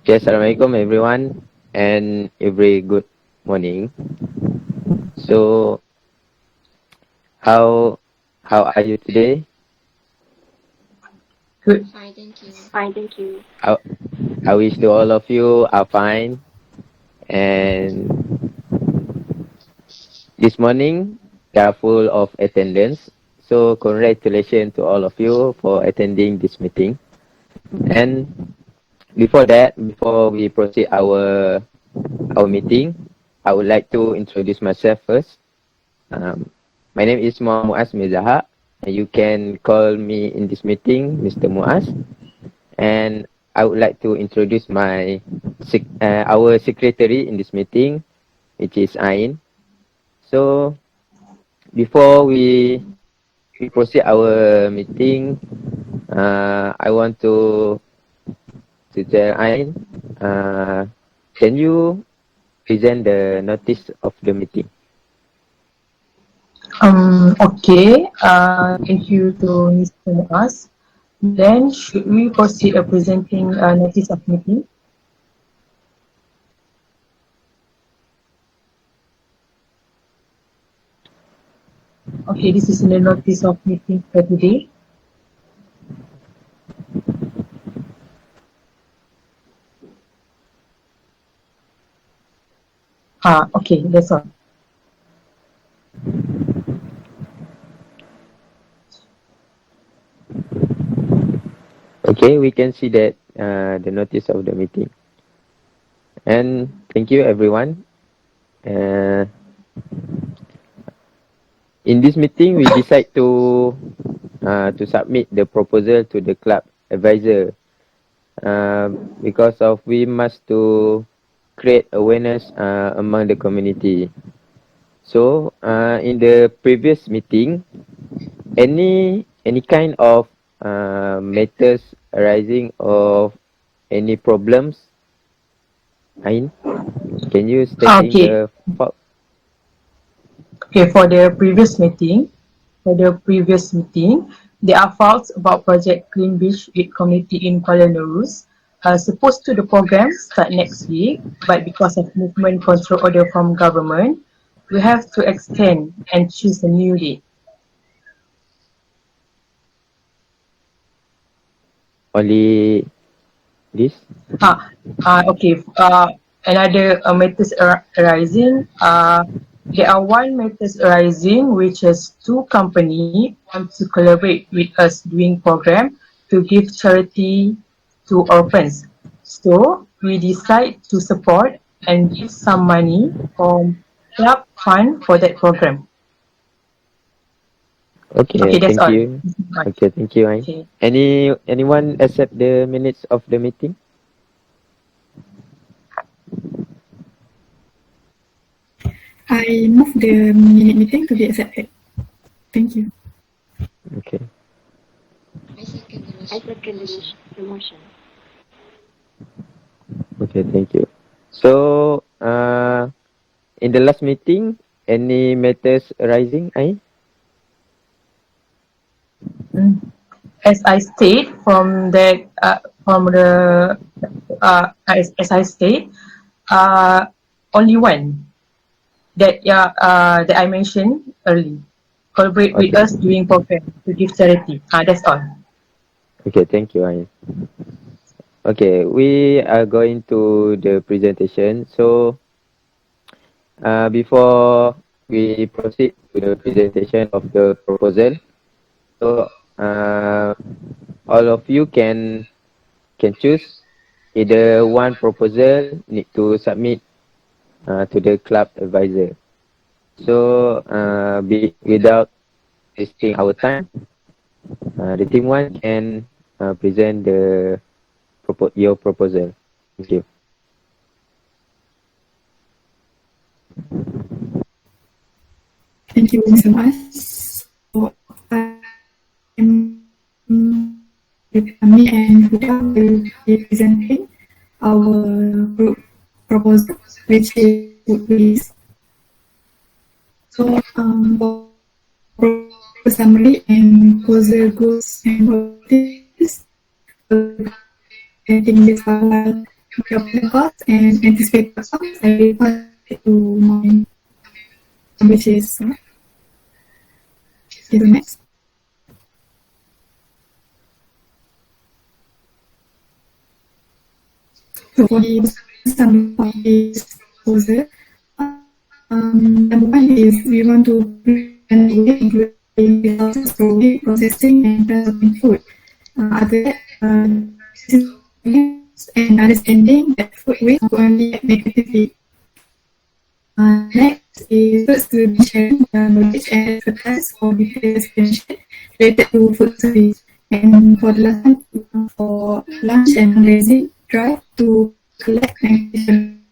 Okay, Assalamualaikum everyone and every good morning. So how are you today? Good. Fine, thank you. I, I wish to all of you are fine. And this morning they are full of attendance. So congratulations to all of you for attending this meeting. And before we proceed our meeting, I would like to introduce myself first. Um, my name is Muaz Mizaha. You can call me in this meeting Mr. Muaz. And I would like to introduce our secretary in this meeting, which is Ain. So before we proceed our meeting, I want to tell Ain, can you present the notice of the meeting? Okay. Thank you to Mr. Muaz. Then should we proceed presenting notice of meeting? Okay, this is the notice of meeting for today. Okay, that's all. Okay, we can see that the notice of the meeting. And thank you everyone. Uh, in this meeting, we decide to submit the proposal to the club advisor because of we must to create awareness among the community. So in the previous meeting, any kind of matters arising of any problems, Ain, can you stating Okay. the fault? Okay, for the previous meeting, there are faults about Project Clean Beach with community in Kuala Nerus. Supposed to the program start next week, but because of movement control order from government, we have to extend and choose a new date. Only this? Okay. Another matters arising. There are one matters arising, which is two company want to collaborate with us doing program to give charity to orphans. So we decide to support and give some money from club fund for that program. Okay, Okay, that's thank all. you. Okay, thank you, Ain. Okay. Anyone accept the minutes of the meeting? I move the minute meeting to be accepted. Thank you. Okay. I second the motion. Okay, thank you. So in the last meeting, any matters arising, Ain? As I state from the as I state, uh, only one that I mentioned early. Collaborate with Okay. us doing program to give charity. That's all. Okay, thank you, Ain. Okay, we are going to the presentation. So before we proceed to the presentation of the proposal, so all of you can choose either one proposal need to submit to the club advisor. So without wasting our time, the team one can present your proposal. Thank you. Thank you so much. So I'm me and Huda will be presenting our group proposal, which would be so for summary and proposal goals and objectives. Presenting this file the operating costs and anticipated outcomes, I will pass it to my which is the next. So for the summary of this proposal, number one is we want to prevent waste, including resources for waste processing and transporting food. Other that, this is and understanding that food waste not only negatively. Next is first to be sharing the knowledge and expertise for detailed explanation related to food service. And for the last one, for lunch and fundraising drive to collect and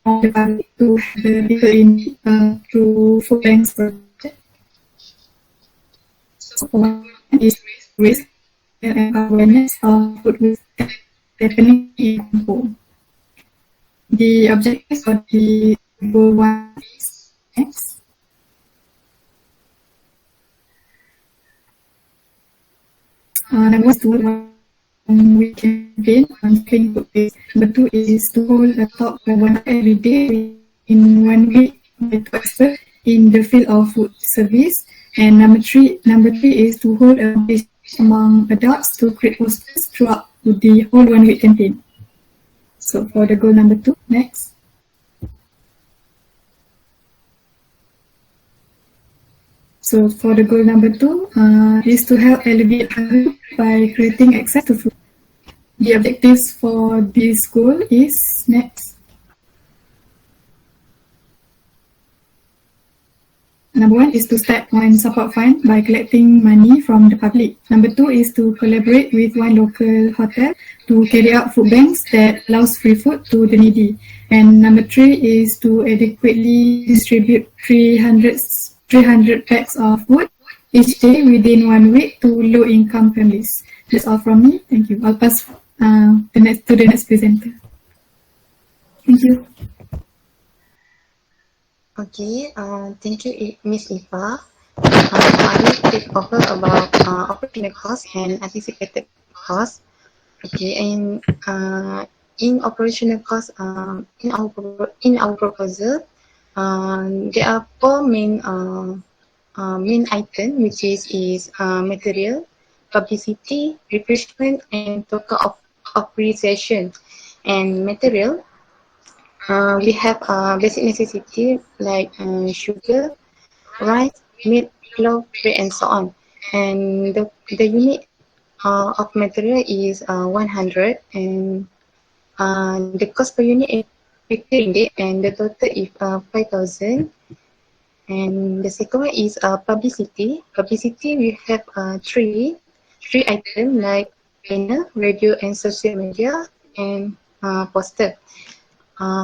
from the public to have the people in need through food banks project. So one is risk and awareness of food waste happening in home. The objectives for the goal one is next. Number one is to one week campaign on saving food waste. Number two is to hold a talk for 1 hour every day in 1 week by two experts in the field of food service. And number three is to hold a competition among adults to create posters throughout the whole 1 week campaign. So for the goal number two, next. So for the goal number two is to help alleviate hunger by creating access to food. The objectives for this goal is next. Number one is to start one support fund by collecting money from the public. Number two is to collaborate with one local hotel to carry out food banks that allows free food to the needy. And number three is to adequately distribute 300 packs of food each day within 1 week to low-income families. That's all from me. Thank you. I'll pass to the next presenter. Thank you. Okay, thank you, Miss Eva. I will take over about operational cost and anticipated cost. Okay, and in operational cost, in our proposal, there are four main item, which is material, publicity, refreshment, and token of appreciation. And material, we have basic necessity like sugar, rice, milk, clove, bread, and so on. And the unit of material is 100, and the cost per unit is 50 ringgit, and the total is 5,000. And the second one is publicity. Publicity, we have three items like banner, radio, and social media, and poster.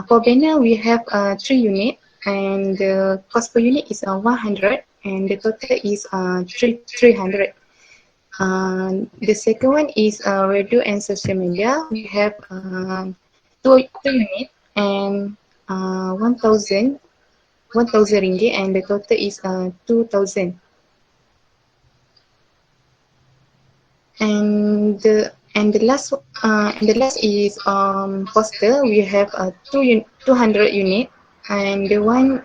For banner, we have 3 units, and the cost per unit is 100, and the total is 300. The second one is radio and social media. We have two units and 1,000 ringgit, and the total is 2,000. And the last is poster. We have 200 unit, and the one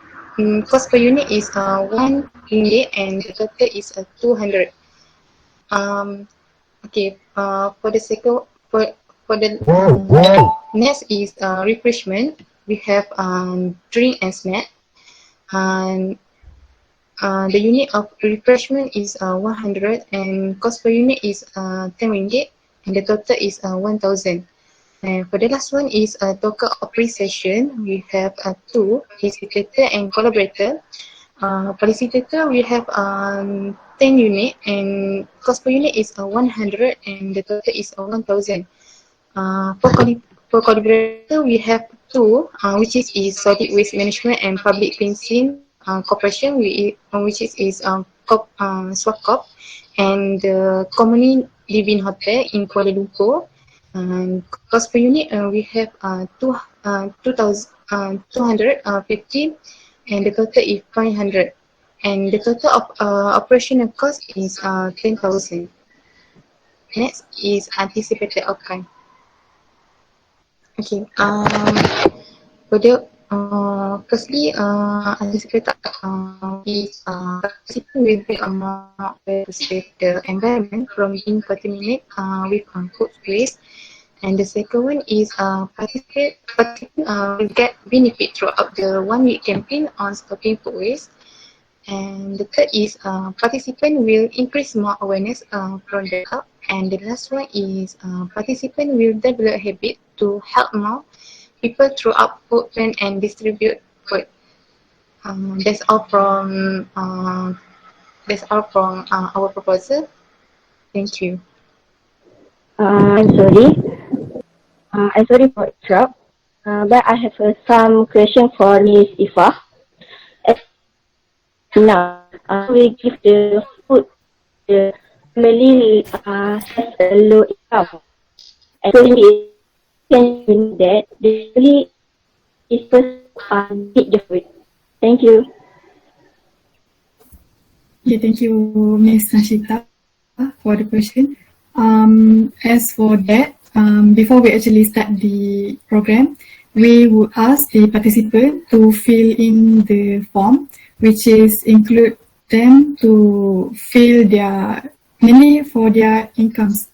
cost per unit is 1 ringgit, and the total is 200. Okay. For the second, for the next is refreshment. We have drink and snack, and the unit of refreshment is 100, and cost per unit is 10 ringgit, and the total is 1,000. And for the last one is token appreciation. We have two, facilitator and collaborator. Facilitator, we have 10 unit, and cost per unit is 100, and the total is 1,000. For collaborator, we have two, which is solid waste management and public cleansing corporation, which is Swakop, and the commonly living hotel in Kuala Lumpur. And cost per unit, we have 2,250, and the total is 500. And the total of operational cost is 10,000. Next is anticipated outcome. Okay. Firstly, as the secretary is participant will be among to save the environment from being contaminated with food waste. And the second one is participant will get benefit throughout the 1 week campaign on stopping food waste. And the third is participant will increase more awareness from the crowd. And the last one is participant will develop habit to help more people throughout food plan and distribute food. That's all from our proposal. Thank you. I'm sorry. I'm sorry for interrupt. But I have some question for Miss Ifa. As now, we give the food the family has a low income. And so we can know that the family is first need the food. Thank you. Okay, thank you, Ms. Nashita, for the question. As for that, before we actually start the program, we would ask the participant to fill in the form, which is include them to fill their mainly for their incomes,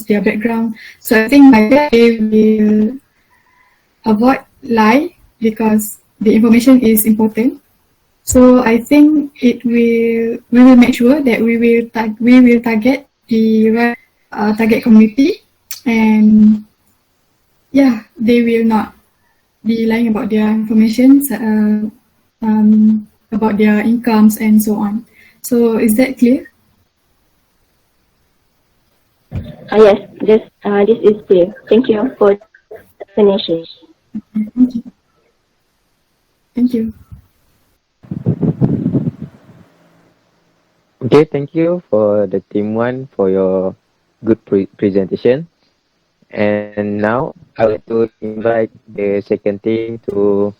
their background. So I think by that they will avoid lie because the information is important. So I think we will make sure that we will target the right target community, and yeah, they will not be lying about their information, about their incomes and so on. So is that clear? Yes, this is clear. Thank you for the explanation. Thank you. Thank you. Okay, thank you for the team one for your good presentation. And now I would like to invite the second team to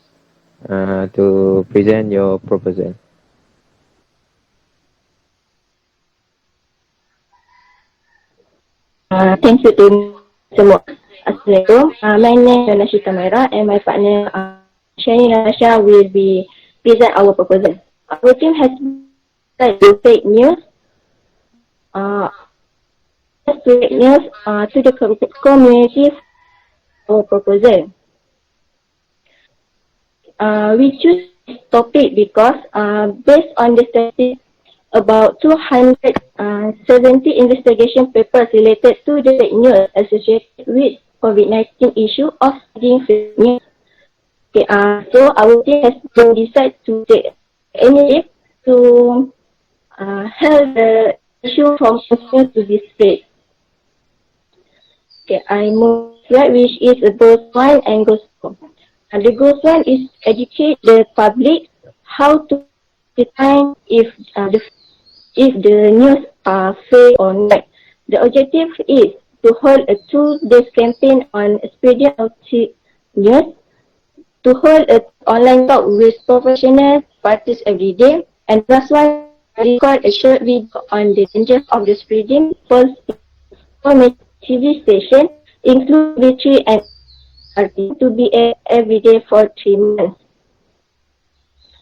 present your proposal. Thank you to semua. Assalamualaikum. My name is Nashita Maira and my partner Shani Natasha will be present our proposal. Our team has decided to fake news, uh, fake news to the community for our proposal. We choose this topic because based on the statistics, about 270 investigation papers related to the fake news associated with COVID-19 issue of spreading fake news. Okay, so our team has been decided to take initiative to help the issue from continue to be spread. Okay, I move slide which is a goal 1 and goal 2. The goal 1 is educate the public how to define if the news are fake or not. The objective is to hold a 2 days campaign on spreading authentic news, to hold a online talk with professional parties every day, and last one, record a short video on the dangers of the spreading false information TV station, include V3 and RT, to be every day for 3 months.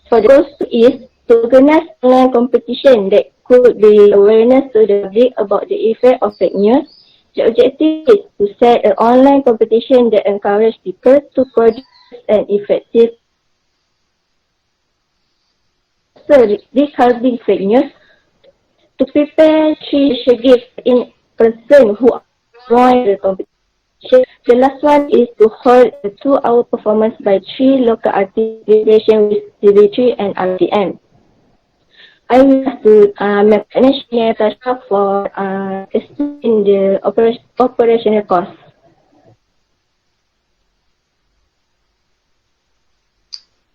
For the goal is to organize online competition that could be awareness to the public about the effect of fake news. The objective is to set an online competition that encourages people to produce an effective regarding fake news. To prepare 3 gifts in person who join the competition. The last one is to hold a 2-hour performance by 3 local artists in relation with TV3 and RTM. I will ask to manage Natasha for explaining the operational cost.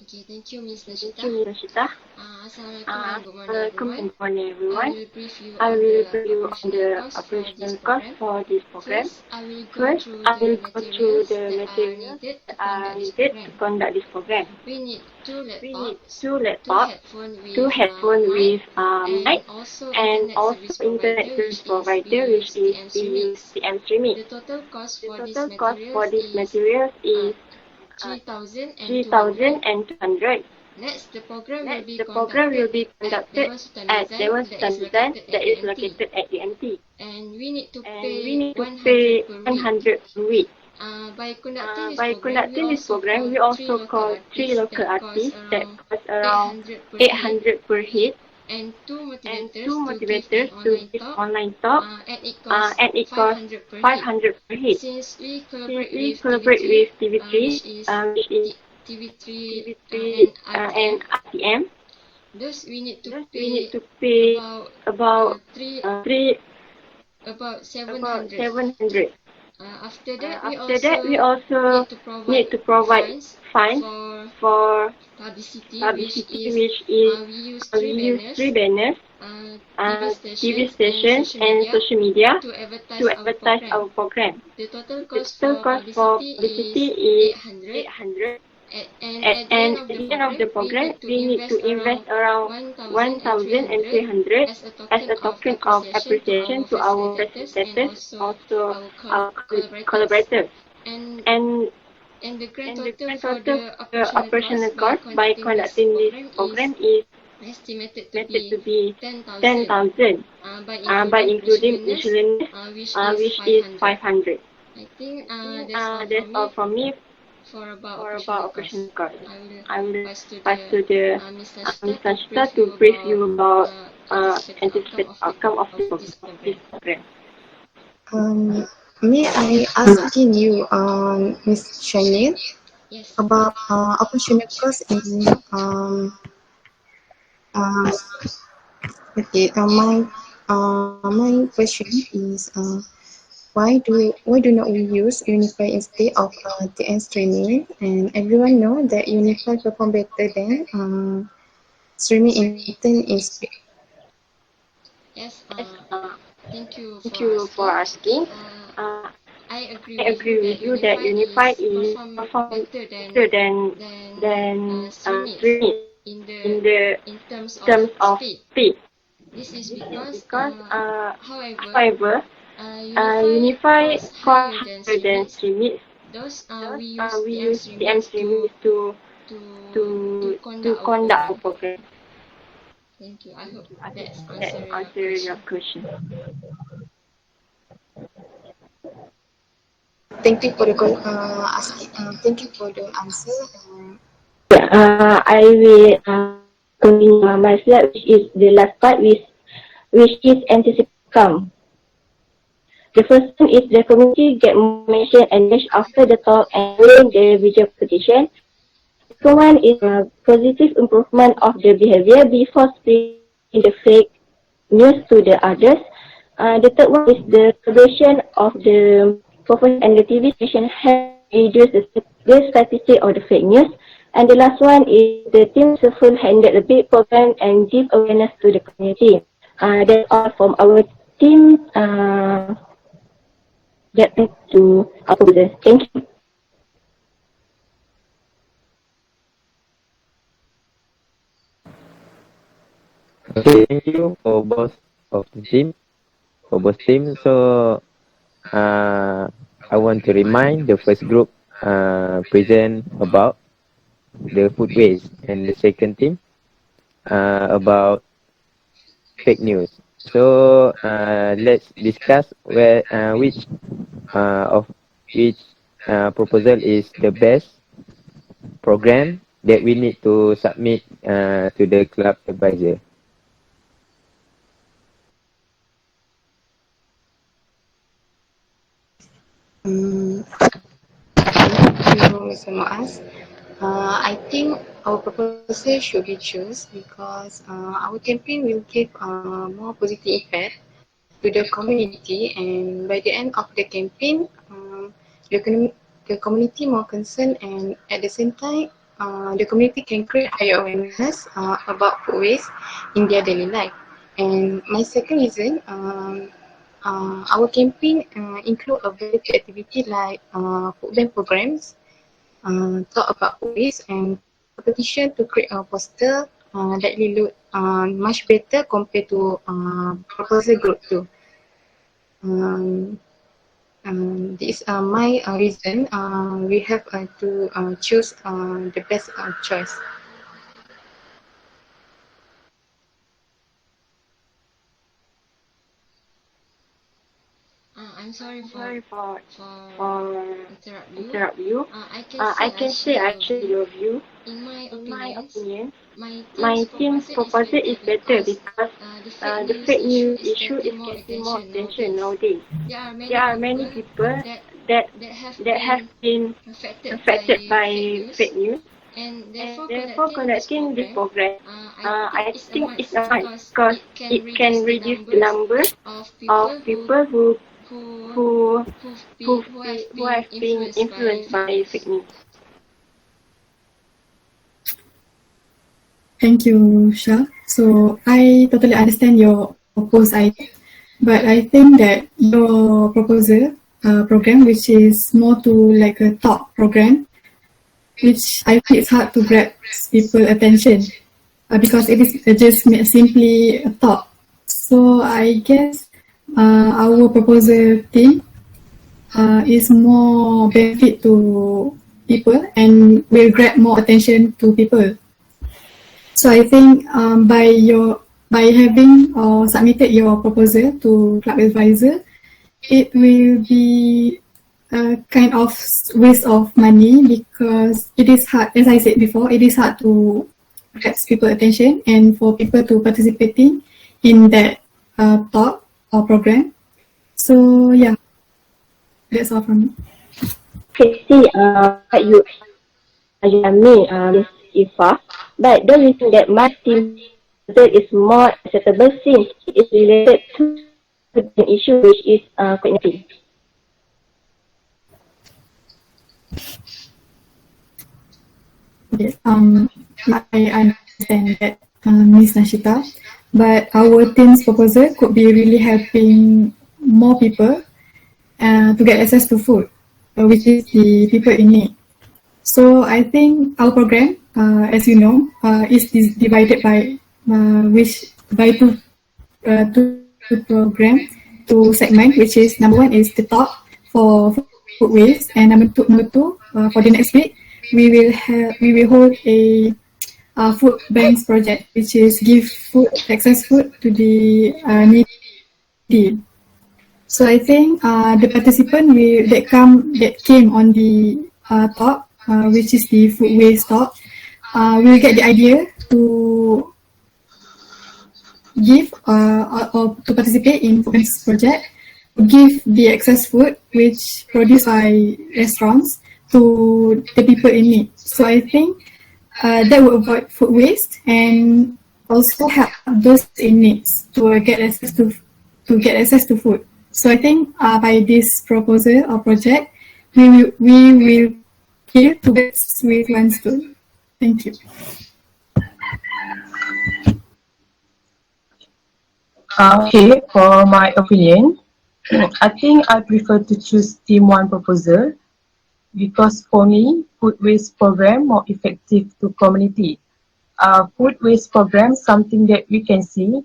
Okay, Thank you, Miss Thank Nashita. you, Ms. Rashida. Assalamualaikum and good morning, Assalamualaikum everyone. and good morning, I everyone. will brief you I on will the brief you on operational the cost for this operational cost program. for this program. First, I will go First, through I will the go through materials the that are materials needed to that are conduct this needed to program. conduct this program. We need two We need laptops, two two laptops, headphones two with headphones mic, with and mic, also and internet also service internet provider, service which is we provider, which use is TM we use Streamix. TM Streaming. The total cost The for these total cost for materials these is materials is 3,200. 3,200. Next, the program will Next, be the program will conducted be at conducted Dewan Sultan at Nizam Dewan that is Sultan Nizam located at that is UNT. located at UNT. And we need to And we pay need to 100 pay per week. 100 per week. By conducting this By program, we conducting this also program, call we three also local call three artists local that cost artists that around cost around 800 per head 800 per head and two and two motivators to give an motivators to online give talk, online talk, and it costs and it costs 500 per head. 500 per head. Since we Since collaborate we with collaborate with TV3, TV3, which is which is TV3 TV3 and and RTM, RTM, thus we need to thus we need pay to pay about about three three about about 700. 700. After that, we After that, we also also need to need provide to provide fines fines for for publicity, which publicity, is which is we use we three use three banners, banners, TV TV stations, and stations, social and media social media to to advertise our advertise program. our program. The total The cost total for cost for publicity publicity is is 800. 800. And at the end And of at the the end of program, the we program, need to we need to invest invest around around 1,300 1,300 as a as token a of token of appreciation to appreciation our to our facilitators and facilitators, also also our our collaborators. collaborators. And And and the grand and the total grand for total the for the operational operational cost by cost by conducting this conducting this program is program is estimated to estimated be to be 10,000, 10,000, by by including including miscellaneous, miscellaneous, which is which is 500. 500. I think I think that's all that's from all me from me for about for operational about cost. operational cost. I will I will pass to pass the to the Ms. Ms. Nashita to Nashita brief to you brief about you about anticipated outcome anticipated outcome of this of program. this program. May I ask again you, Ms. Chanel, Yes. about operational cost in um, okay. My question is why do not we use Unify instead of TN streaming? And everyone know that Unify perform better than streaming in turn is Yes. Yes, Thank you thank for you for asking. asking. Uh, Uh, I agree I with you agree that with you that Unify Unified is is perform perform better better than than Streamit streaming in in the in terms of terms of speed. speed. This is This is because, because, however, however, Unify Unify costs cost higher than higher than Streamit. streaming. Thus, Thus, we use we TM use TM Streamit streaming to to to conduct our conduct our program. program. Thank you. I hope I hope that's that answer your answer your question. question. thank you for the thank you for the answer. Yeah, I will continue my slide, which is the last part, which is anticipate outcome. The first one is the community get more information and knowledge after the talk and during the video presentation. The second one is positive improvement of the behavior before spreading the fake news to the others. The third one is the collaboration of the profession and the TV station help reduce the statistic of the fake news. And the last one is the team successfully handled the big program and give awareness to the community. That's all from our team. Get back to our proposal. Thank you. Okay, thank you for both of the team, for both teams. So, uh, I want to remind the first group present about the food waste, and the second team about fake news. So, let's discuss which of each proposal is the best program that we need to submit to the club advisor. Thank you, Mr. Muaz. I think our proposal should be chosen because our campaign will give more positive impact to the community, and by the end of the campaign, the, the community more concerned, and at the same time, the community can create higher awareness about food waste in their daily life. And my second reason, our campaign include a variety activity like food bank programs, talk about food waste, and competition to create a poster that will look much better compared to proposal group 2. Um, this my reason. We have to choose the best choice. I'm sorry Sorry for for interrupt you. interrupt you. I I can share say I your share view. your view. In my In my opinions, opinion, my my team's team's proposal is proposal better is better because because the fake the news fake issue news is issue getting is more getting more attention attention nowadays. nowadays. There are There many are many people people that that that have have been been affected affected by fake by news, fake news, and and therefore therefore conducting this conducting this program, program, I think I it's a think it's must a must because because it can it reduce can the reduce the numbers number of of people people who who who have who have been been influenced by influenced fake by news. fake news. Thank you, Shah. So I totally understand your opposed idea, but I think that your proposal program, which is more to like a talk program, which I feel it's hard to grab people attention because it is just simply a talk. So I guess our proposal team is more benefit to people and will grab more attention to people. So I think by having or submitted your proposal to Club Advisor, it will be a kind of waste of money because it is hard, as I said before, it is hard to grab people attention and for people to participating in that talk or program. So yeah, that's all from me. Okay, see, what you have made this IFA, but don't you think that my team proposal is more acceptable since it is related to an issue which is quite negative? Okay, I understand that, Miss Nashita, but our team's proposal could be really helping more people to get access to food, which is the people in need. So I think our program, as you know, is divided by two program, two segment, which is number one is the talk for food waste, and number two for the next week we will hold a food banks project, which is give food access food to the needy. So I think the participant that came on the talk, which is the food waste talk, will get the idea to give or to participate in food banks project to give the excess food which produced by restaurants to the people in need. So I think that will avoid food waste and also help those in needs to get access to food. So I think by this proposal or project, we will kill two birds with one stone. Thank you. Okay, for my opinion, I think I prefer to choose Team 1 proposal because for me, food waste program more effective to community. Food waste program something that we can see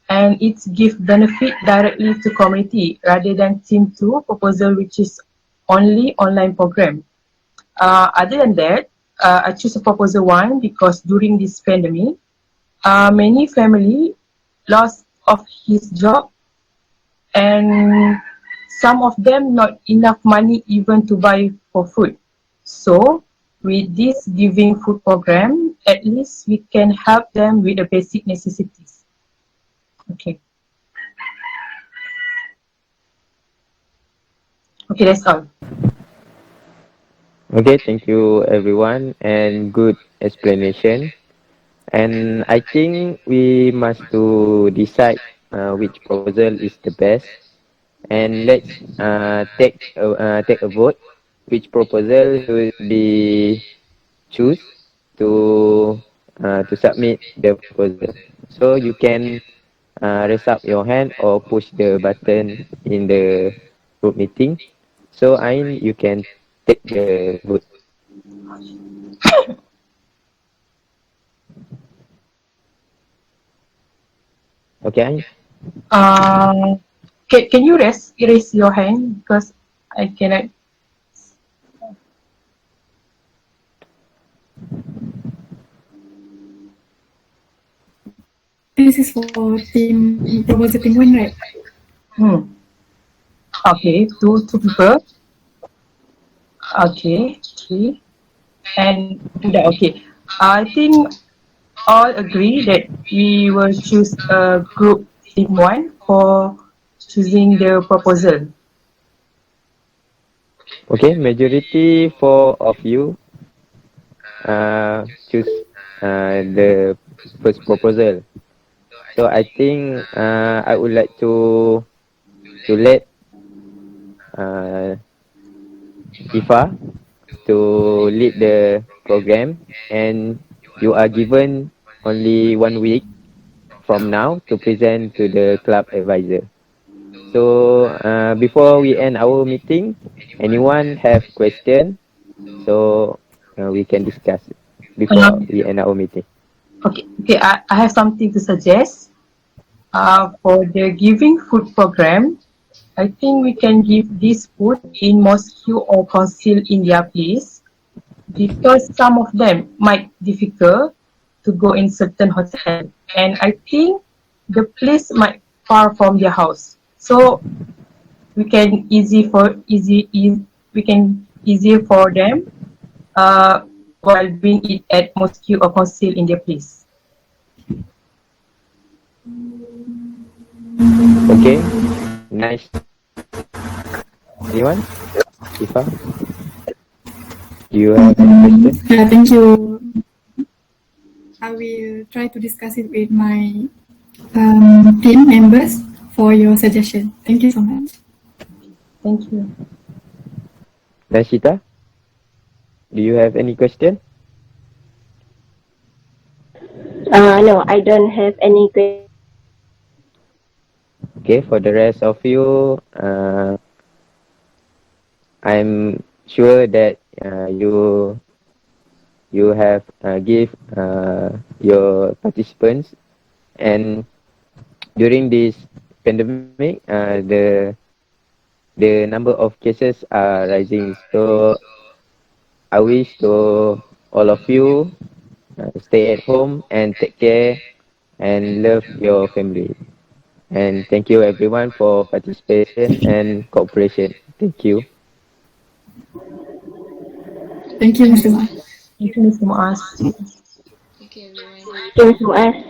and it give benefit directly to community rather than Team 2 proposal which is only online program. Other than that, I choose a proposal 1 because during this pandemic, many family lost of his job and some of them not enough money even to buy for food. So with this giving food program, at least we can help them with the basic necessities. Okay. Okay, that's all. Okay, thank you everyone and good explanation. And I think we must to decide which proposal is the best. And let's take a vote. Which proposal should be choose? to submit the proposal. So you can raise up your hand or push the button in the group meeting. So Ain, you can take the vote. Okay, Ain? Uh, can you raise your hand because I cannot. This is for team proposal team 1, right? Hmm. Okay, two people. Okay, three and Buddha. Okay, I think all agree that we will choose a group team one for choosing the proposal. Okay, majority four of you choose the first proposal. So I think I would like to let uh, Ifa to lead the program, and you are given only 1 week from now to present to the club advisor. So before we end our meeting, anyone have question? So we can discuss before Um, we end our meeting. okay. I have something to suggest. For the giving food program, I think we can give this food in mosque or council in their place because some of them might difficult to go in certain hotel, and I think the place might far from their house. So we can we can easier for them while doing it at mosque or council in their place. Okay, nice. Anyone? Ifa, do you have any question? Yeah, thank you. I will try to discuss it with my team members for your suggestion. Thank you so much. Thank you. Rashita, do you have any question? No, I don't have any question. Okay, for the rest of you, I'm sure that you have give your participants, and during this pandemic, the number of cases are rising. So I wish to all of you stay at home and take care and love your family. And thank you everyone for participation and cooperation. Thank you. Thank you, Thank you, Mr. Mr. Ma. Mas. Thank you, Mr. Muaz. Thank you, everyone. Thank you so much.